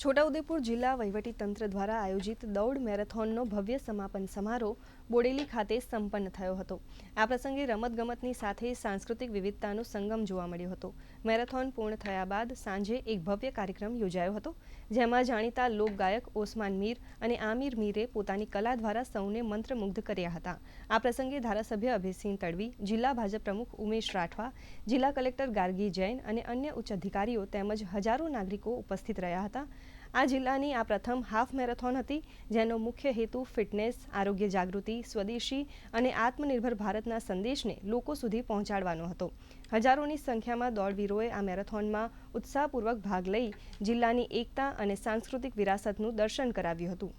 છોટાઉદેપુર જિલ્લા વહીવટીતંત્ર દ્વારા આયોજિત દૌડ મેરેથોનનો ભવ્ય સમાપન સમારોહ બોડેલી ખાતે સંપન્ન થયો હતો. આ પ્રસંગે રમતગમતની સાથે સાંસ્કૃતિક વિવિધતાનો સંગમ જોવા મળ્યો હતો. મેરેથોન પૂર્ણ થયા બાદ સાંજે એક ભવ્ય કાર્યક્રમ યોજાયો હતો, જેમાં જાણીતા લોકગાયક ઓસમાન મીર અને આમિર મીરે પોતાની કલા દ્વારા સૌને મંત્રમુગ્ધ કર્યા હતા. આ પ્રસંગે ધારાસભ્ય અભયસિંહ તડવી, જિલ્લા ભાજપ પ્રમુખ ઉમેશ રાઠવા, જિલ્લા કલેક્ટર ગાર્ગી જૈન અને અન્ય ઉચ્ચ અધિકારીઓ તેમજ હજારો નાગરિકો ઉપસ્થિત રહ્યા હતા. આ જિલ્લાની આ પ્રથમ હાફ મેરેથોન હતી, જેનો મુખ્ય હેતુ ફિટનેસ, આરોગ્ય જાગૃતિ, સ્વદેશી અને આત્મનિર્ભર ભારતના સંદેશને લોકો સુધી પહોંચાડવાનો હતો. હજારોની સંખ્યામાં દોડવીરોએ આ મેરેથોનમાં ઉત્સાહપૂર્વક ભાગ લઈ જિલ્લાની એકતા અને સાંસ્કૃતિક વિરાસતનું દર્શન કરાવ્યું હતું.